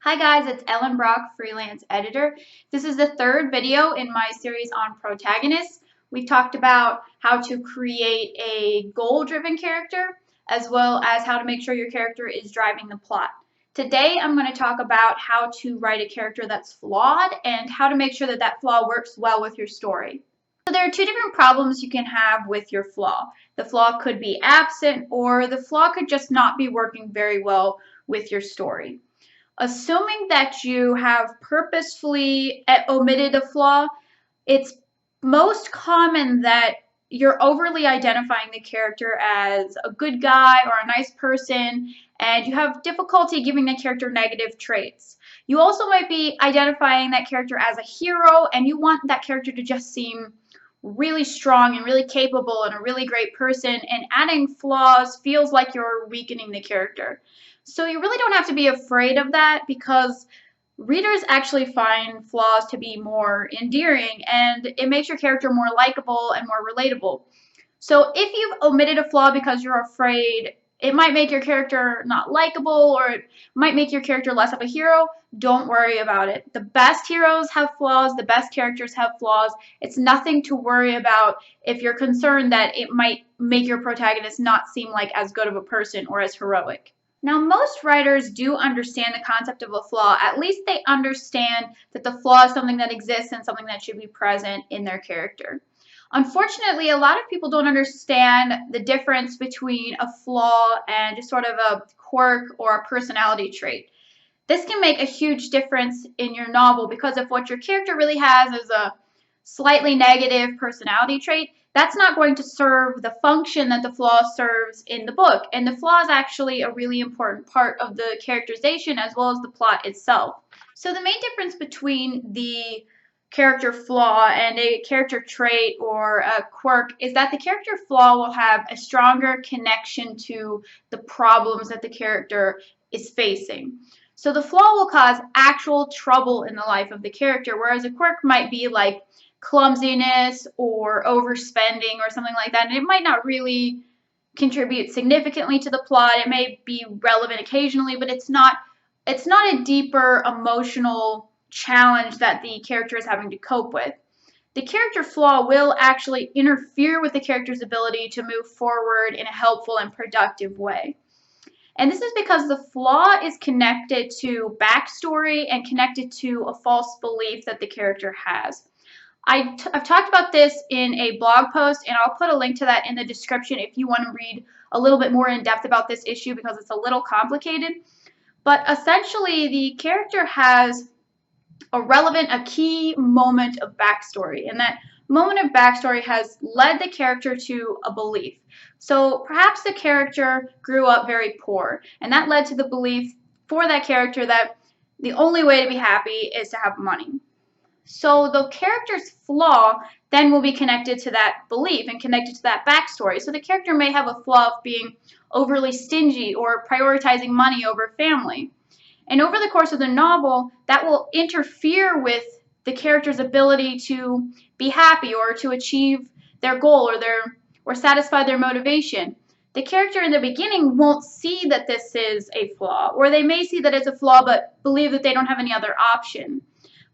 Hi guys, it's Ellen Brock, freelance editor. This is the third video in my series on protagonists. We've talked about how to create a goal-driven character, as well as how to make sure your character is driving the plot. Today I'm going to talk about how to write a character that's flawed and how to make sure that that flaw works well with your story. So there are two different problems you can have with your flaw. The flaw could be absent, or the flaw could just not be working very well with your story. Assuming that you have purposefully omitted a flaw, it's most common that you're overly identifying the character as a good guy or a nice person, and you have difficulty giving the character negative traits. You also might be identifying that character as a hero, and you want that character to just seem really strong and really capable and a really great person, and adding flaws feels like you're weakening the character. So you really don't have to be afraid of that, because readers actually find flaws to be more endearing, and it makes your character more likable and more relatable. So if you've omitted a flaw because you're afraid it might make your character not likable, or it might make your character less of a hero, don't worry about it. The best heroes have flaws, the best characters have flaws. It's nothing to worry about if you're concerned that it might make your protagonist not seem like as good of a person or as heroic. Now, most writers do understand the concept of a flaw. At least they understand that the flaw is something that exists and something that should be present in their character. Unfortunately, a lot of people don't understand the difference between a flaw and just sort of a quirk or a personality trait. This can make a huge difference in your novel, because if what your character really has is a slightly negative personality trait, that's not going to serve the function that the flaw serves in the book. And the flaw is actually a really important part of the characterization as well as the plot itself. So the main difference between the character flaw and a character trait or a quirk is that the character flaw will have a stronger connection to the problems that the character is facing. So the flaw will cause actual trouble in the life of the character, whereas a quirk might be like clumsiness or overspending or something like that, and it might not really contribute significantly to the plot. It may be relevant occasionally, but it's not a deeper emotional challenge that the character is having to cope with. The character flaw will actually interfere with the character's ability to move forward in a helpful and productive way. And this is because the flaw is connected to backstory and connected to a false belief that the character has. I've talked about this in a blog post, and I'll put a link to that in the description if you want to read a little bit more in depth about this issue, because it's a little complicated. But essentially, the character has a key moment of backstory, and that moment of backstory has led the character to a belief. So perhaps the character grew up very poor, and that led to the belief for that character that the only way to be happy is to have money. So the character's flaw then will be connected to that belief and connected to that backstory. So the character may have a flaw of being overly stingy or prioritizing money over family. And over the course of the novel, that will interfere with the character's ability to be happy or to achieve their goal or satisfy their motivation. The character in the beginning won't see that this is a flaw, or they may see that it's a flaw but believe that they don't have any other option.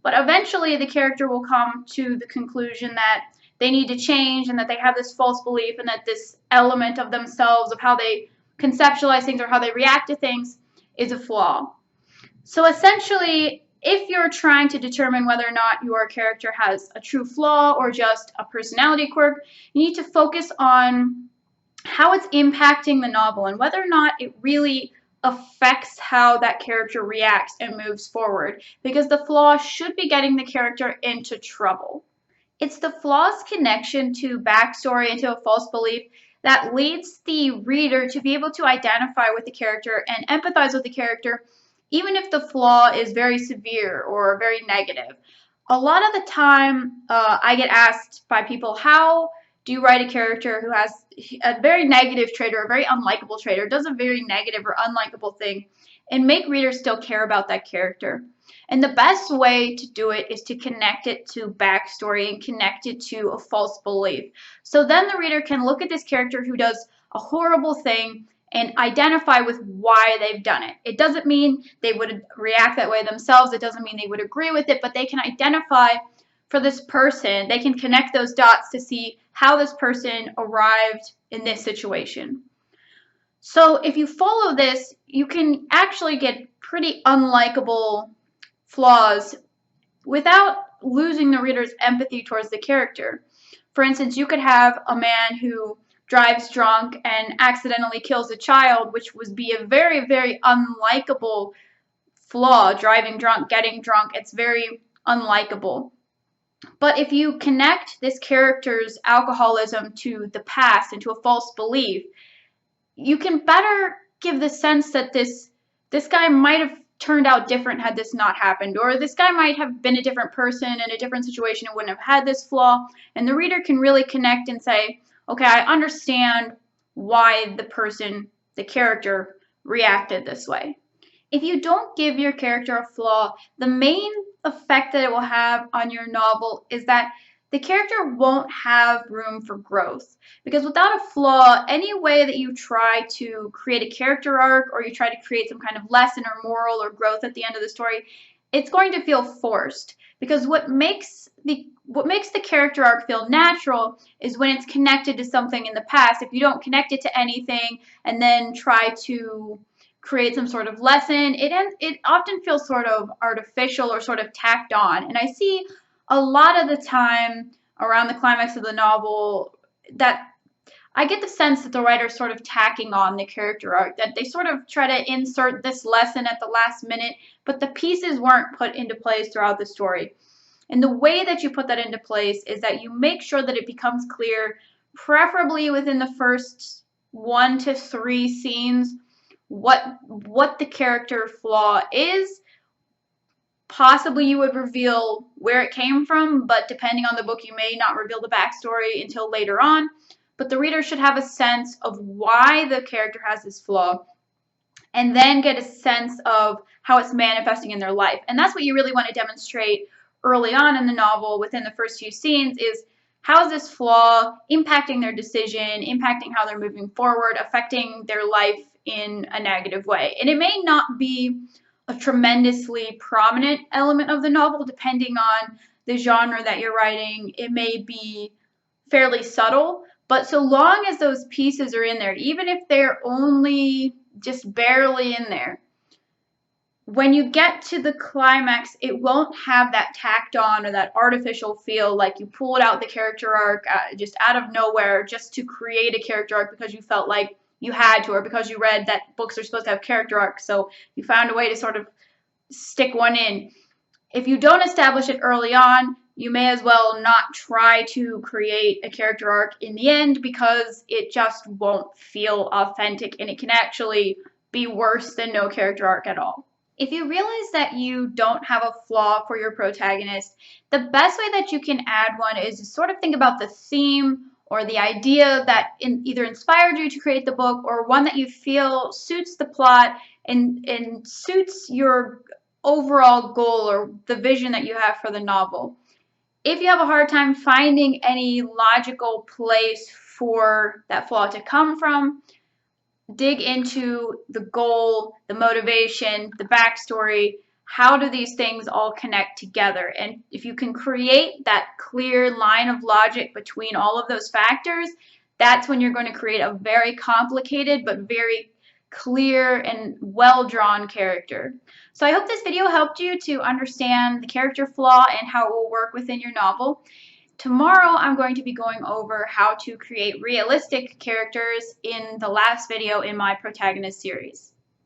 But eventually the character will come to the conclusion that they need to change, and that they have this false belief, and that this element of themselves, of how they conceptualize things or how they react to things, is a flaw. So essentially, if you're trying to determine whether or not your character has a true flaw or just a personality quirk, you need to focus on how it's impacting the novel and whether or not it really affects how that character reacts and moves forward, because the flaw should be getting the character into trouble. It's the flaw's connection to backstory and to a false belief that leads the reader to be able to identify with the character and empathize with the character, even if the flaw is very severe or very negative. A lot of the time, I get asked by people, how do you write a character who has a very negative trait or a very unlikable trait or does a very negative or unlikable thing and make readers still care about that character? And the best way to do it is to connect it to backstory and connect it to a false belief. So then the reader can look at this character who does a horrible thing and identify with why they've done it. It doesn't mean they would react that way themselves. It doesn't mean they would agree with it, but they can identify for this person. They can connect those dots to see how this person arrived in this situation. So if you follow this, you can actually get pretty unlikable flaws without losing the reader's empathy towards the character. For instance, you could have a man who drives drunk and accidentally kills a child, which would be a very, very unlikable flaw. Driving drunk, getting drunk, it's very unlikable. But if you connect this character's alcoholism to the past and to a false belief, you can better give the sense that this guy might have turned out different had this not happened, or this guy might have been a different person in a different situation and wouldn't have had this flaw, and the reader can really connect and say, okay, I understand why the character reacted this way. If you don't give your character a flaw, the main effect that it will have on your novel is that the character won't have room for growth. Because without a flaw, any way that you try to create a character arc or you try to create some kind of lesson or moral or growth at the end of the story, it's going to feel forced. Because what makes the character arc feel natural is when it's connected to something in the past. If you don't connect it to anything and then try to create some sort of lesson, it often feels sort of artificial or sort of tacked on. And I see a lot of the time around the climax of the novel that I get the sense that the writer's sort of tacking on the character arc, that they sort of try to insert this lesson at the last minute, but the pieces weren't put into place throughout the story. And the way that you put that into place is that you make sure that it becomes clear, preferably within the first 1 to 3 scenes, what the character flaw is. Possibly you would reveal where it came from, but depending on the book, you may not reveal the backstory until later on. But the reader should have a sense of why the character has this flaw, and then get a sense of how it's manifesting in their life. And that's what you really want to demonstrate early on in the novel, within the first few scenes, is how is this flaw impacting their decision, impacting how they're moving forward, affecting their life in a negative way. And it may not be a tremendously prominent element of the novel, depending on the genre that you're writing. It may be fairly subtle, but so long as those pieces are in there, even if they're only just barely in there, when you get to the climax, it won't have that tacked on or that artificial feel like you pulled out the character arc just out of nowhere just to create a character arc because you felt like you had to, or because you read that books are supposed to have character arcs, so you found a way to sort of stick one in. If you don't establish it early on, you may as well not try to create a character arc in the end, because it just won't feel authentic and it can actually be worse than no character arc at all. If you realize that you don't have a flaw for your protagonist, the best way that you can add one is to sort of think about the theme or the idea that either inspired you to create the book, or one that you feel suits the plot and suits your overall goal or the vision that you have for the novel. If you have a hard time finding any logical place for that flaw to come from, dig into the goal, the motivation, the backstory. How do these things all connect together? And if you can create that clear line of logic between all of those factors, that's when you're going to create a very complicated but very clear and well-drawn character. So I hope this video helped you to understand the character flaw and how it will work within your novel. Tomorrow, I'm going to be going over how to create realistic characters in the last video in my protagonist series.